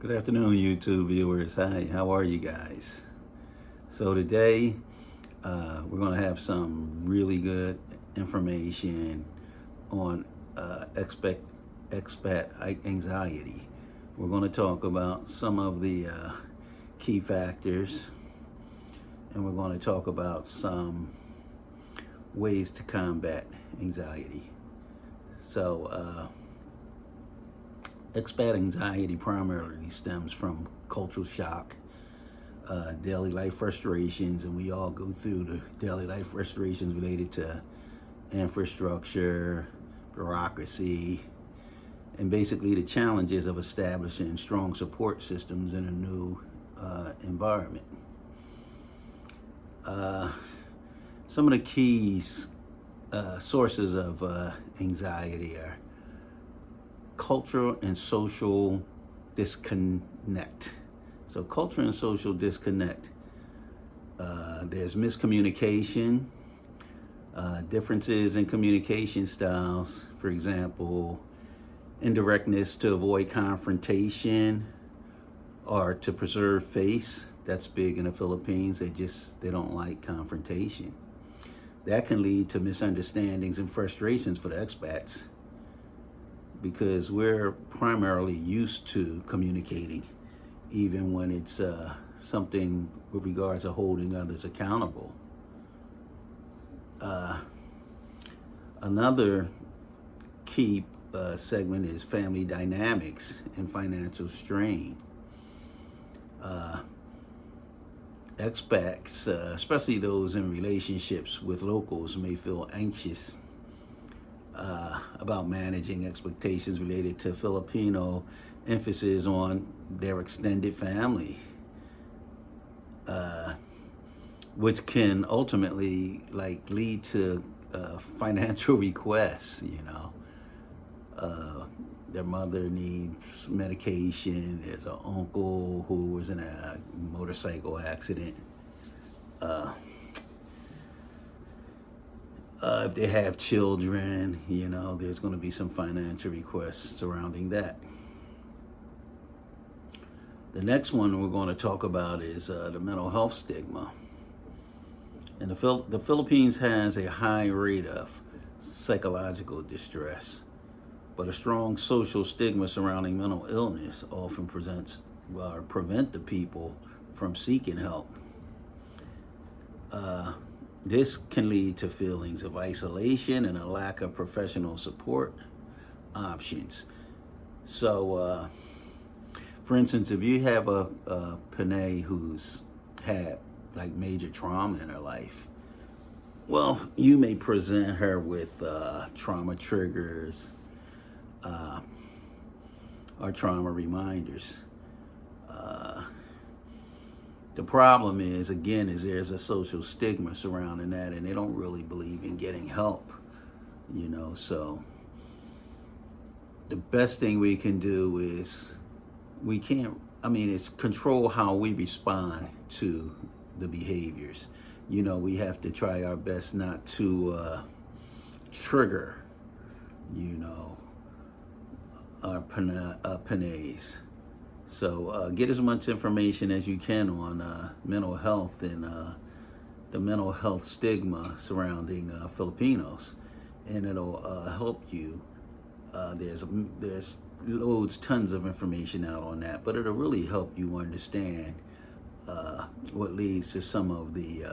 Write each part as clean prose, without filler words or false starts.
Good afternoon, YouTube viewers. Hi, how are you guys? So today, we're going to have some really good information on expat anxiety. We're going to talk about some of the key factors, and we're going to talk about some ways to combat anxiety. So, expat anxiety primarily stems from cultural shock, daily life frustrations, and we all go through the daily life frustrations related to infrastructure, bureaucracy, and basically the challenges of establishing strong support systems in a new environment. Some of the keys sources of anxiety are cultural and social disconnect. So culture and social disconnect. There's miscommunication, differences in communication styles. For example, indirectness to avoid confrontation or to preserve face. That's big in the Philippines. They don't like confrontation. That can lead to misunderstandings and frustrations for the expats, because we're primarily used to communicating, even when it's something with regards to holding others accountable. Another key segment is family dynamics and financial strain. Expats, especially those in relationships with locals, may feel anxious about managing expectations related to Filipino emphasis on their extended family, which can ultimately lead to financial requests. Their mother needs medication. There's an uncle who was in a motorcycle accident. If they have children, there's going to be some financial requests surrounding that. The next one we're going to talk about is the mental health stigma. And the Philippines has a high rate of psychological distress, but a strong social stigma surrounding mental illness often prevent the people from seeking help. This can lead to feelings of isolation and a lack of professional support options. So, for instance, if you have a Panay who's had major trauma in her life, well, you may present her with trauma triggers or trauma reminders. The problem is there's a social stigma surrounding that, and they don't really believe in getting help, so the best thing we can do is it's control how we respond to the behaviors. We have to try our best not to trigger, our Panays. So get as much information as you can on mental health and the mental health stigma surrounding Filipinos, and it'll help you. There's tons of information out on that, but it'll really help you understand what leads to some of the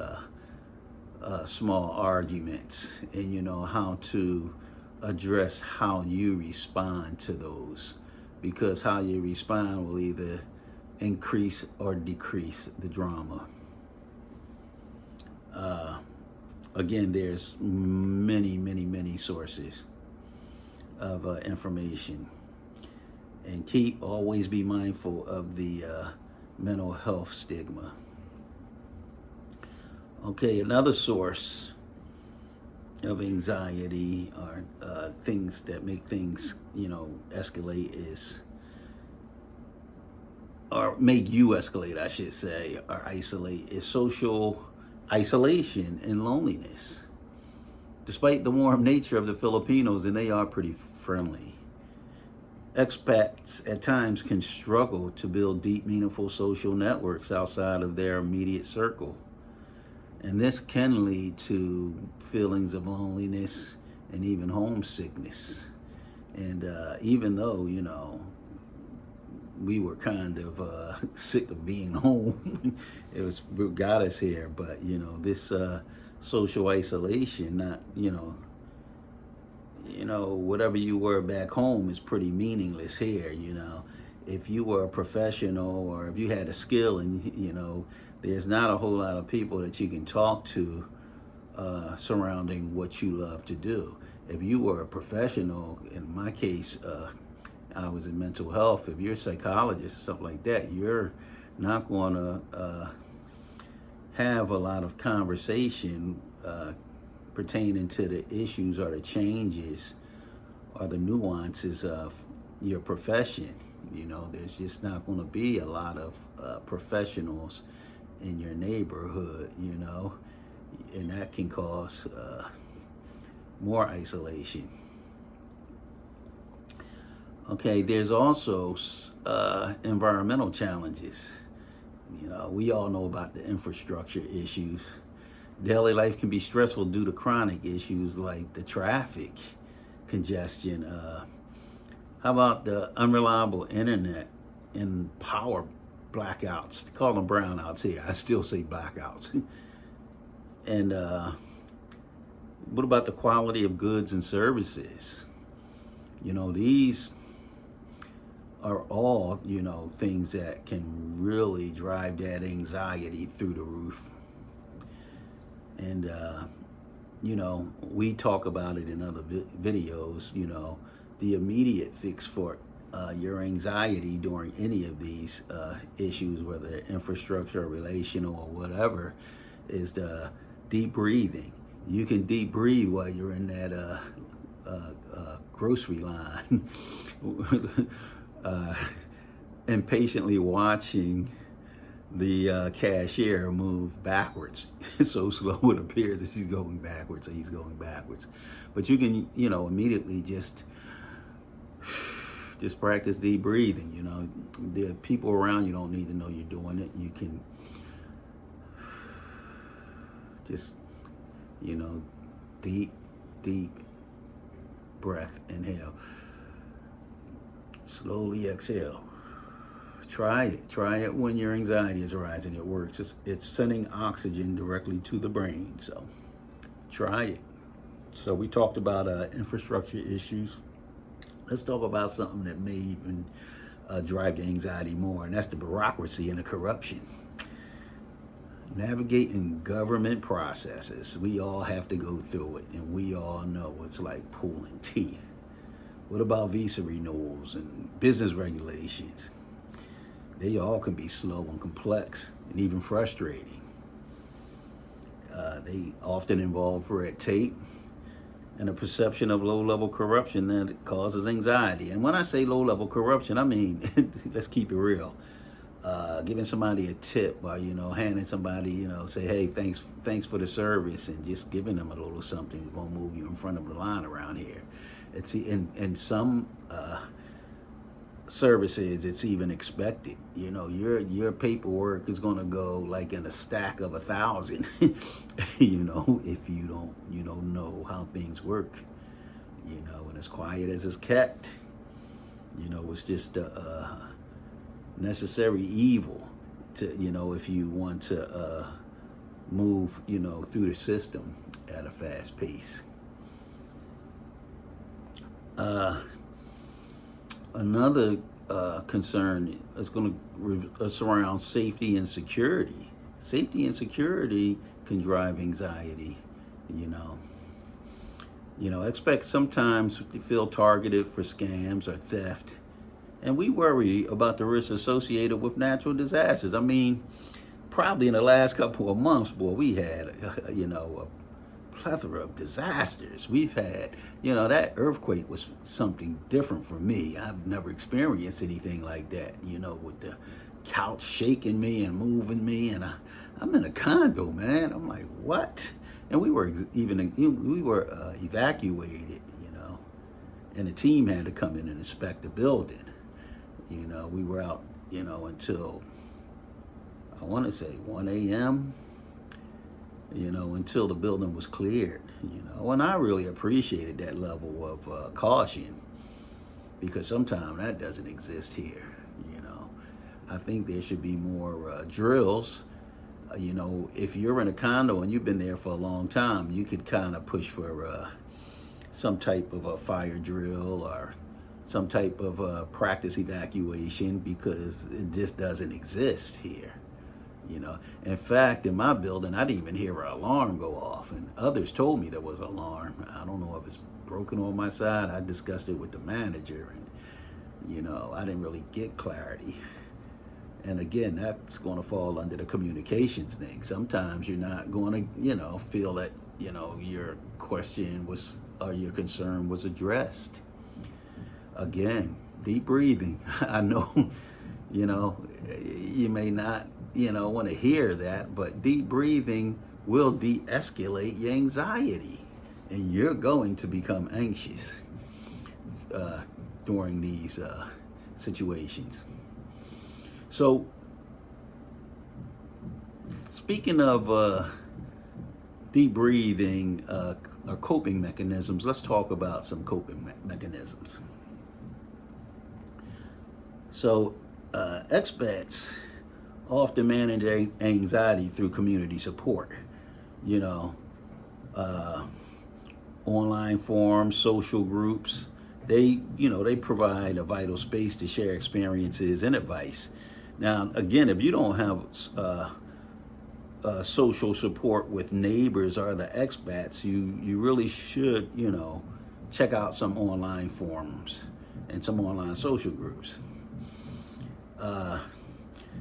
small arguments, and how to address how you respond to those, because how you respond will either increase or decrease the drama. Again, there's many sources of information, and always be mindful of the mental health stigma. Okay, another source of anxiety or things that make things escalate or make you escalate, I should say, or isolate, is social isolation and loneliness. Despite the warm nature of the Filipinos, and they are pretty friendly, expats at times can struggle to build deep, meaningful social networks outside of their immediate circle. And this can lead to feelings of loneliness and even homesickness. And even though, we were kind of sick of being home, it was what got us here. But, this social isolation, not, whatever you were back home is pretty meaningless here. If you were a professional or if you had a skill and, there's not a whole lot of people that you can talk to surrounding what you love to do. If you were a professional, in my case, I was in mental health. If you're a psychologist or something like that, you're not going to have a lot of conversation pertaining to the issues or the changes or the nuances of your profession. There's just not going to be a lot of professionals in your neighborhood, and that can cause more isolation. Okay, there's also environmental challenges. We all know about the infrastructure issues. Daily life can be stressful due to chronic issues like the traffic congestion. How about the unreliable internet and power blackouts? They call them brownouts here. I still say blackouts. And what about the quality of goods and services? These are all, things that can really drive that anxiety through the roof. And, we talk about it in other videos, the immediate fix for your anxiety during any of these issues, whether infrastructure or relational or whatever, is the deep breathing. You can deep breathe while you're in that grocery line, impatiently watching the cashier move backwards. It's so slow it appears that she's going backwards or he's going backwards. But you can, immediately just practice deep breathing. The people around you don't need to know you're doing it. You can just, deep breath, inhale. Slowly exhale. Try it when your anxiety is rising. It works. It's sending oxygen directly to the brain. So try it. So we talked about infrastructure issues. Let's talk about something that may even drive the anxiety more, and that's the bureaucracy and the corruption. Navigating government processes. We all have to go through it, and we all know it's like pulling teeth. What about visa renewals and business regulations? They all can be slow and complex and even frustrating. They often involve red tape and a perception of low-level corruption that causes anxiety. And when I say low-level corruption, I mean, let's keep it real. Giving somebody a tip or, handing somebody, say, hey, thanks for the service, and just giving them a little something that won't move you in front of the line around here. It's in some services, it's even expected. Your paperwork is going to go like in a stack of 1,000. If you don't know how things work. And as quiet as it's kept, it's just a necessary evil to if you want to move through the system at a fast pace. Another concern is going to surround safety and security. Safety and security can drive anxiety. Expect sometimes to feel targeted for scams or theft, and we worry about the risks associated with natural disasters. I mean, probably in the last couple of months, boy, we had a plethora of disasters. We've had, that earthquake was something different for me. I've never experienced anything like that, with the couch shaking me and moving me. And I'm in a condo, man. I'm like, what? And we were evacuated, and the team had to come in and inspect the building. You know, we were out, you know, until, I want to say 1 a.m., you know, until the building was cleared, you know. And I really appreciated that level of caution, because sometimes that doesn't exist here, you know. I think there should be more drills. You know, if you're in a condo and you've been there for a long time, you could kind of push for some type of a fire drill or some type of practice evacuation, because it just doesn't exist here. You know, in fact, in my building, I didn't even hear an alarm go off, and others told me there was an alarm. I don't know if it's broken on my side. I discussed it with the manager, and, you know, I didn't really get clarity. And again, that's going to fall under the communications thing. Sometimes you're not going to, you know, feel that, you know, your question was, or your concern was addressed. Again, deep breathing. I know, you know, you may not, you know, want to hear that, but deep breathing will de-escalate your anxiety, and you're going to become anxious during these situations. So, speaking of deep breathing or coping mechanisms, let's talk about some coping mechanisms. So, expats often manage anxiety through community support. You know, online forums, social groups. They provide a vital space to share experiences and advice. Now, again, if you don't have social support with neighbors or the expats, you really should, you know, check out some online forums and some online social groups.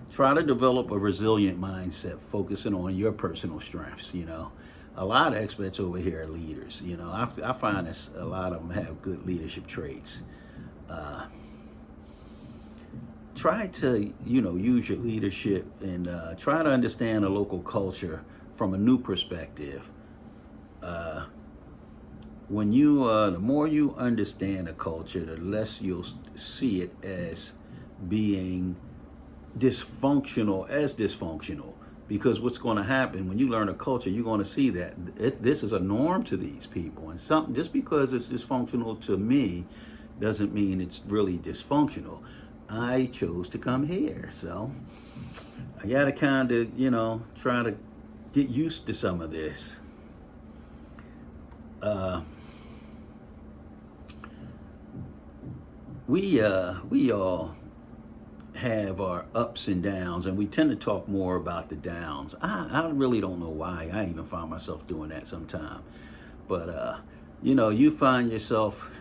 Try to develop a resilient mindset, focusing on your personal strengths. You know, a lot of expats over here are leaders. You know, I find that a lot of them have good leadership traits. Try to, you know, use your leadership and try to understand the local culture from a new perspective. When you, the more you understand a culture, the less you'll see it as being dysfunctional. Because what's going to happen when you learn a culture, you're going to see that this is a norm to these people, and something, just because it's dysfunctional to me doesn't mean it's really dysfunctional. I chose to come here, so I got to kind of, you know, try to get used to some of this. We all have our ups and downs, and we tend to talk more about the downs. I really don't know why. I even find myself doing that sometimes. But, you know, you find yourself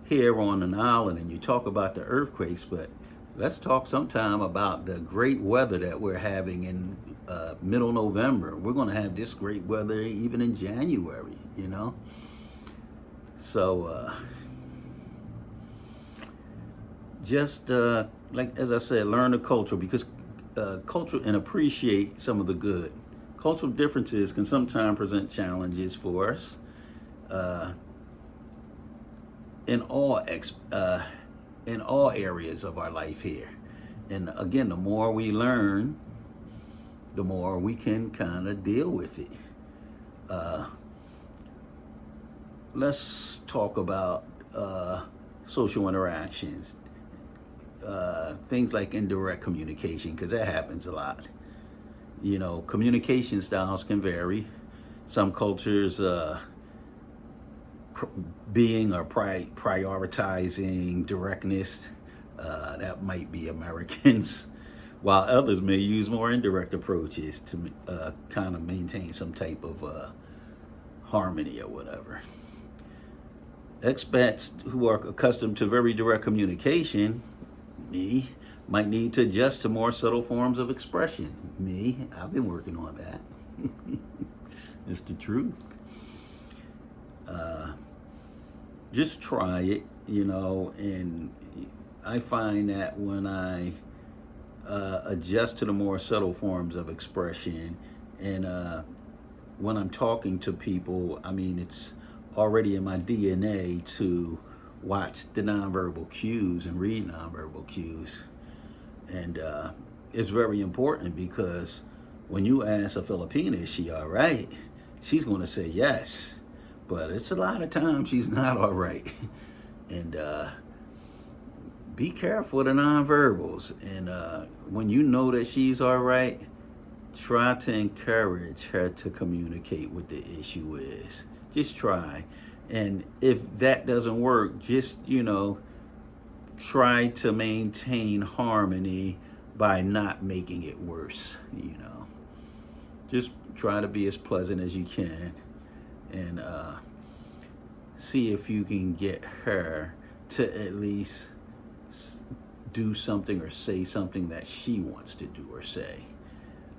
here on an island and you talk about the earthquakes, but let's talk sometime about the great weather that we're having in middle November. We're going to have this great weather even in January, you know? So, just like, as I said, learn the culture, because culture, and appreciate some of the good. Cultural differences can sometimes present challenges for us in all areas of our life here. And again, the more we learn, the more we can kind of deal with it. Let's talk about social interactions. Things like indirect communication, because that happens a lot. You know, communication styles can vary. Some cultures prioritizing directness, that might be Americans, while others may use more indirect approaches to kind of maintain some type of harmony or whatever. Expats who are accustomed to very direct communication, me, might need to adjust to more subtle forms of expression. Me, I've been working on that. It's the truth. Just try it, you know, and I find that when I adjust to the more subtle forms of expression, and when I'm talking to people, I mean, it's already in my DNA to watch the nonverbal cues and read nonverbal cues. And it's very important because when you ask a Filipina, is she all right? She's going to say yes. But it's a lot of times she's not all right. And be careful of the nonverbals. And when you know that she's all right, try to encourage her to communicate what the issue is. Just try. And if that doesn't work, just, try to maintain harmony by not making it worse, Just try to be as pleasant as you can and see if you can get her to at least do something or say something that she wants to do or say.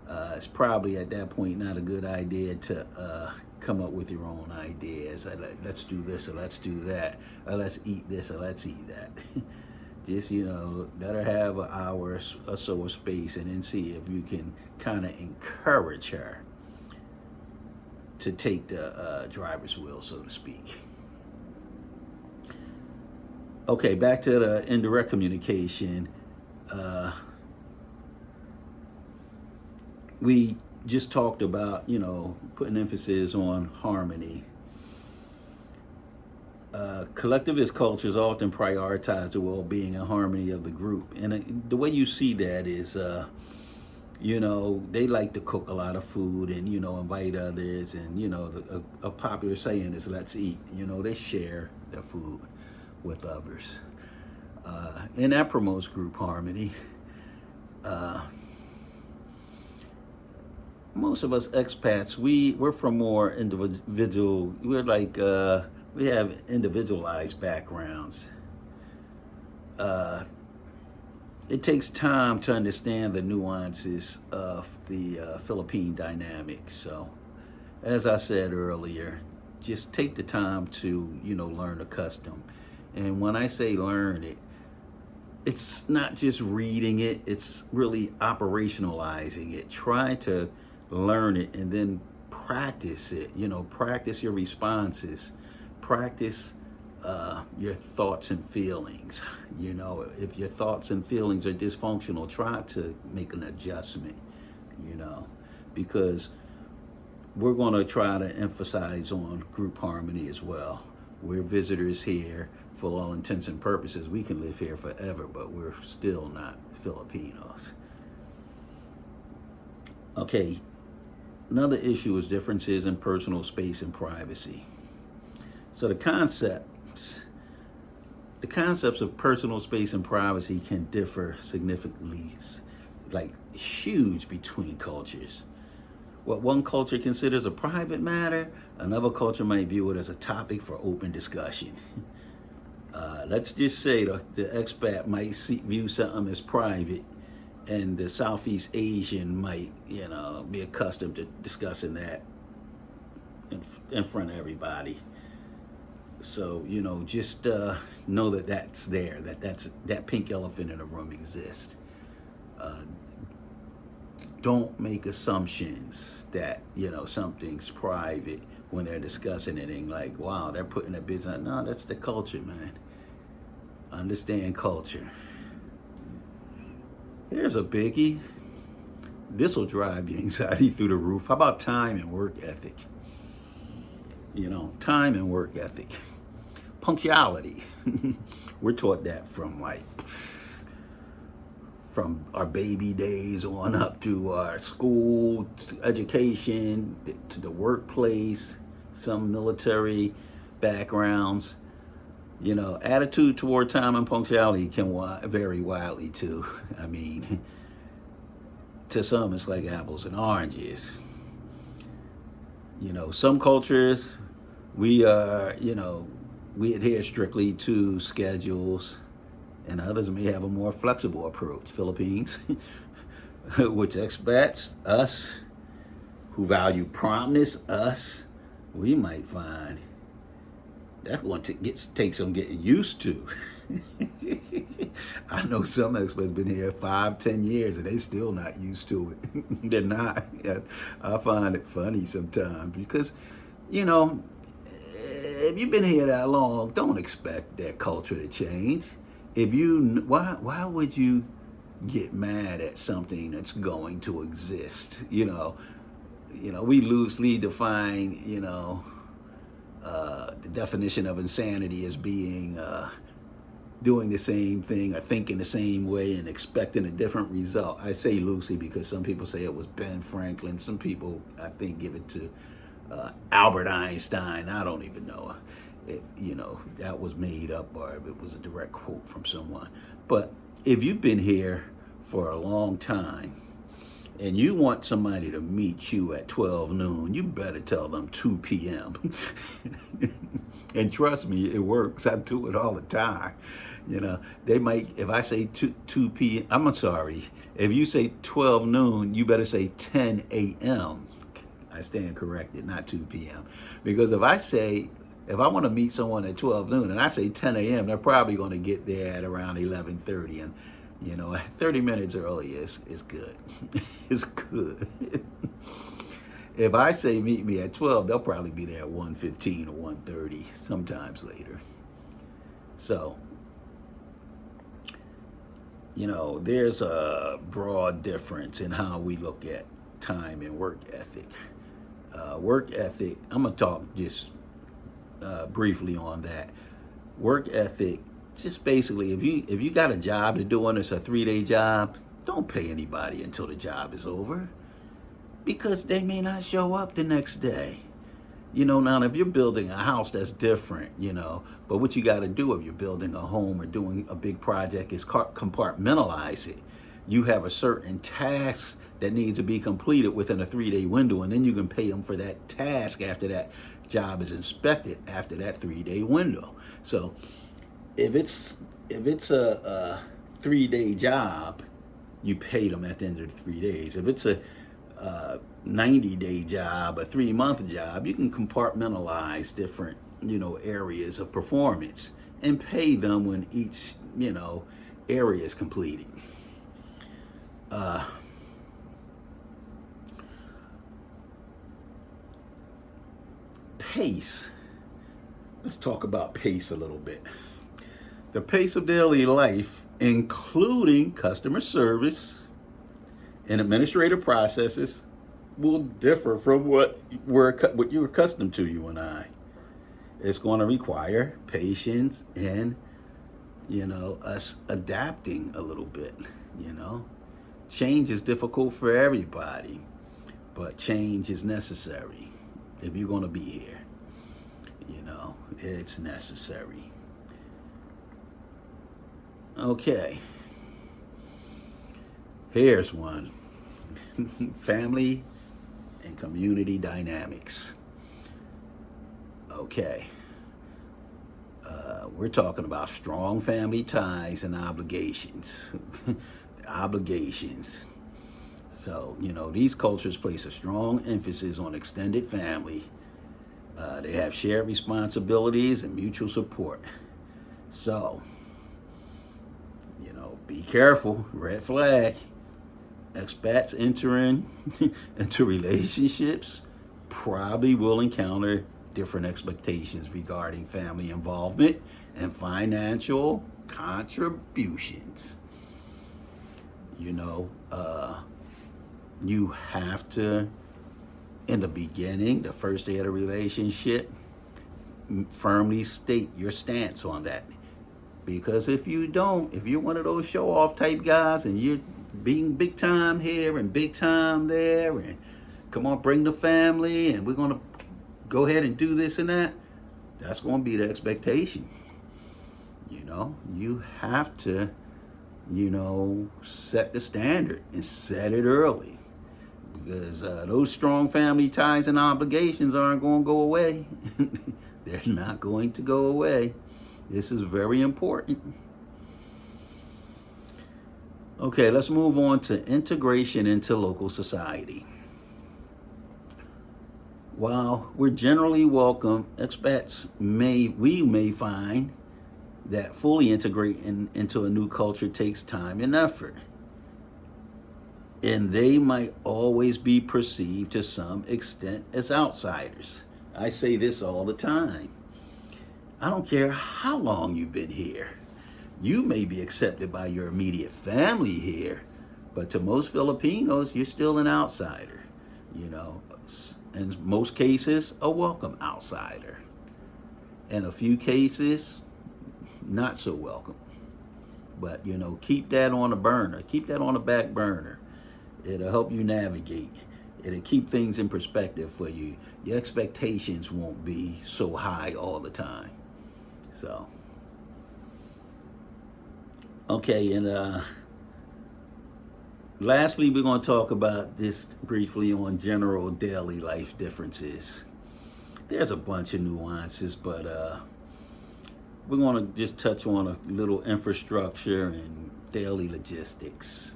It's probably at that point not a good idea to come up with your own ideas. Let's do this or let's do that, or let's eat this or let's eat that. Just, let her have an hour or so of space and then see if you can kind of encourage her to take the driver's wheel, so to speak. Okay, back to the indirect communication. We just talked about, putting emphasis on harmony. Collectivist cultures often prioritize the well-being and harmony of the group. And the way you see that is, they like to cook a lot of food and, invite others. And, a popular saying is, let's eat. They share their food with others. And that promotes group harmony. Most of us expats, we're from more individual, we're like, we have individualized backgrounds. It takes time to understand the nuances of the Philippine dynamics. So, as I said earlier, just take the time to, learn the custom. And when I say learn it, it's not just reading it, it's really operationalizing it. Try to learn it and then practice it. Practice your responses. Practice your thoughts and feelings. If your thoughts and feelings are dysfunctional, try to make an adjustment, because we're going to try to emphasize on group harmony as well. We're visitors here. For all intents and purposes, we can live here forever, but we're still not Filipinos. Okay, another issue is differences in personal space and privacy. So the concepts of personal space and privacy can differ significantly, like huge between cultures. What one culture considers a private matter, another culture might view it as a topic for open discussion. Let's just say the expat might view something as private, and the Southeast Asian might, be accustomed to discussing that in front of everybody. So, just know that that's there, that pink elephant in the room exists. Don't make assumptions that, something's private when they're discussing it and like, wow, they're putting their business out. No, that's the culture, man. Understand culture. Here's a biggie. This will drive your anxiety through the roof. How about time and work ethic? Time and work ethic. Punctuality. We're taught that from our baby days on up to our school, to education, to the workplace, some military backgrounds. Attitude toward time and punctuality can vary widely too. I mean, to some it's like apples and oranges. Some cultures, we adhere strictly to schedules, and others may have a more flexible approach. Philippines, which expats, us, who value promptness, us, we might find that's going to take some getting used to. I know some expats been here 5-10 years and they still not used to it. They're not. I find it funny sometimes because, if you've been here that long, don't expect that culture to change. If you, why would you get mad at something that's going to exist? We loosely define, the definition of insanity as being doing the same thing or thinking the same way and expecting a different result. I say loosely because some people say it was Ben Franklin. Some people, I think, give it to Albert Einstein. I don't even know if that was made up or if it was a direct quote from someone. But if you've been here for a long time and you want somebody to meet you at 12 noon, you better tell them 2 p.m. And trust me, it works. I do it all the time. They might, if I say 2 p.m., I'm sorry, if you say 12 noon, you better say 10 a.m. I stand corrected, not 2 p.m. Because if I want to meet someone at 12 noon and I say 10 a.m., they're probably going to get there at around 11:30. And 30 minutes early is good. It's good. If I say meet me at 12, they'll probably be there at 1:15 or 1:30, sometimes later. So, there's a broad difference in how we look at time and work ethic. Work ethic, I'm going to talk just briefly on that. Work ethic, just basically, if you got a job to do and it's a 3-day job, don't pay anybody until the job is over, because they may not show up the next day. Now if you're building a house, that's different, but what you got to do if you're building a home or doing a big project is compartmentalize it. You have a certain task that needs to be completed within a 3-day window, and then you can pay them for that task after that job is inspected after that 3-day window. So if it's a 3-day job, you pay them at the end of the 3 days. If it's a 90-day job, a 3-month job, you can compartmentalize different areas of performance and pay them when each area is completed. Pace. Let's talk about pace a little bit. The pace of daily life, including customer service and administrative processes, will differ from what you're accustomed to, you and I. It's going to require patience and us adapting a little bit. Change is difficult for everybody, but change is necessary if you're going to be here. It's necessary. Okay, here's one. Family and community dynamics. Okay, we're talking about strong family ties and obligations. Obligations. So, these cultures place a strong emphasis on extended family. They have shared responsibilities and mutual support. So, be careful, red flag. Expats entering into relationships probably will encounter different expectations regarding family involvement and financial contributions. You have to, in the beginning, the first day of the relationship, firmly state your stance on that. Because if you don't, if you're one of those show-off type guys and you're being big time here and big time there and come on, bring the family and we're going to go ahead and do this and that, that's going to be the expectation. You have to, set the standard and set it early. Because those strong family ties and obligations aren't going to go away. They're not going to go away. This is very important. Okay, let's move on to integration into local society. While we're generally welcome, expats we may find that fully integrating into a new culture takes time and effort. And they might always be perceived to some extent as outsiders. I say this all the time. I don't care how long you've been here. You may be accepted by your immediate family here, but to most Filipinos, you're still an outsider. You know, in most cases, a welcome outsider. In a few cases, not so welcome. But, you know, keep that on the burner. Keep that on the back burner. It'll help you navigate. It'll keep things in perspective for you. Your expectations won't be so high all the time. So, okay, and lastly, we're going to talk about this briefly on general daily life differences. There's a bunch of nuances, but we're going to just touch on a little infrastructure and daily logistics.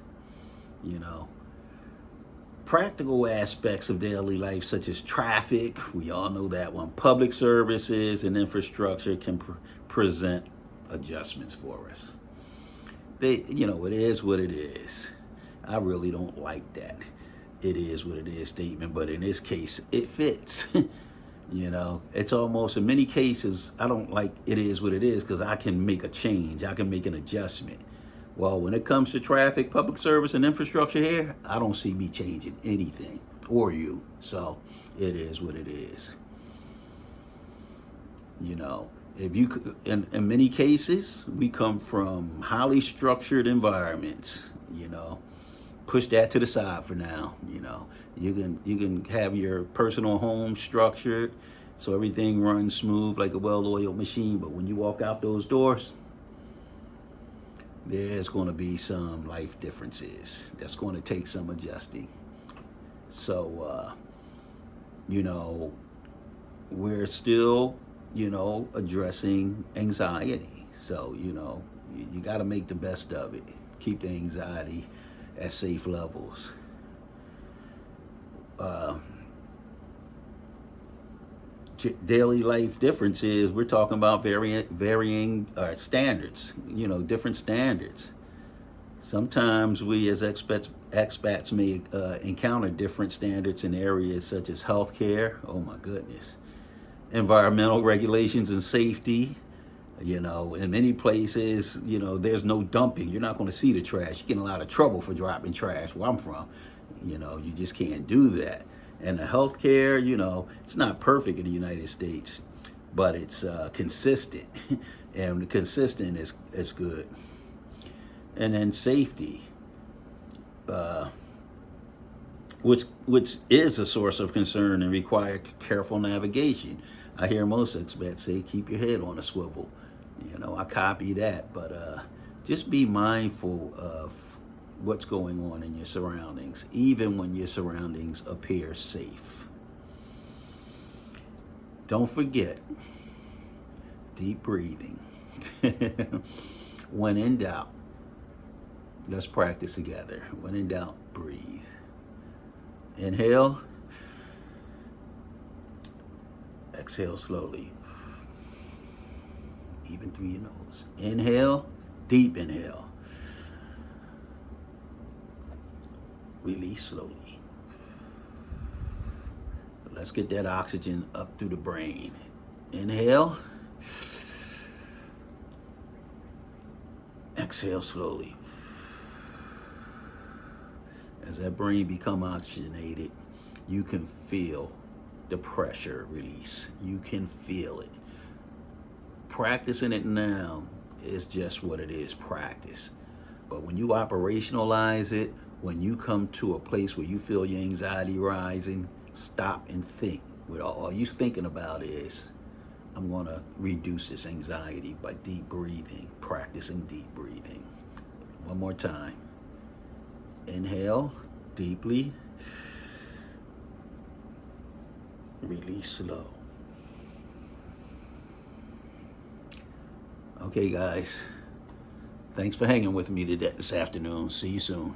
You know, practical aspects of daily life, such as traffic, we all know that one. Public services and infrastructure can present adjustments for us. You know, it is what it is. I really don't like that "it is what it is" statement, but in this case, it fits. You know, it's almost, in many cases, I don't like "it is what it is" because I can make a change. I can make an adjustment. Well, when it comes to traffic, public service, and infrastructure here, I don't see me changing anything, or you. So it is what it is. You know, if you, in many cases, we come from highly structured environments. You know, push that to the side for now. You know, you can have your personal home structured so everything runs smooth like a well-oiled machine. But when you walk out those doors, there's going to be some life differences. That's going to take some adjusting. So, you know, we're still, you know, addressing anxiety. So, you know, you got to make the best of it. Keep the anxiety at safe levels. Daily life differences, we're talking about varying standards, you know, different standards. Sometimes we as expats may encounter different standards in areas such as healthcare, oh my goodness, environmental regulations and safety. You know, in many places, you know, there's no dumping. You're not going to see the trash. You get in a lot of trouble for dropping trash where I'm from. You know, you just can't do that. And the healthcare, you know, it's not perfect in the United States, but it's consistent. And consistent is good. And then safety, which is a source of concern and require careful navigation. I hear most expats say, keep your head on a swivel. You know, I copy that, but just be mindful of what's going on in your surroundings, even when your surroundings appear safe. Don't forget, deep breathing. When in doubt, let's practice together. When in doubt, breathe. Inhale. Exhale slowly. Even through your nose. Inhale, deep inhale. Release slowly. Let's get that oxygen up through the brain. Inhale. Exhale slowly. As that brain becomes oxygenated, you can feel the pressure release. You can feel it. Practicing it now is just what it is, practice. But when you operationalize it, when you come to a place where you feel your anxiety rising, stop and think. All you're thinking about is, I'm going to reduce this anxiety by deep breathing, practicing deep breathing. One more time. Inhale deeply. Release slow. Okay, guys. Thanks for hanging with me this afternoon. See you soon.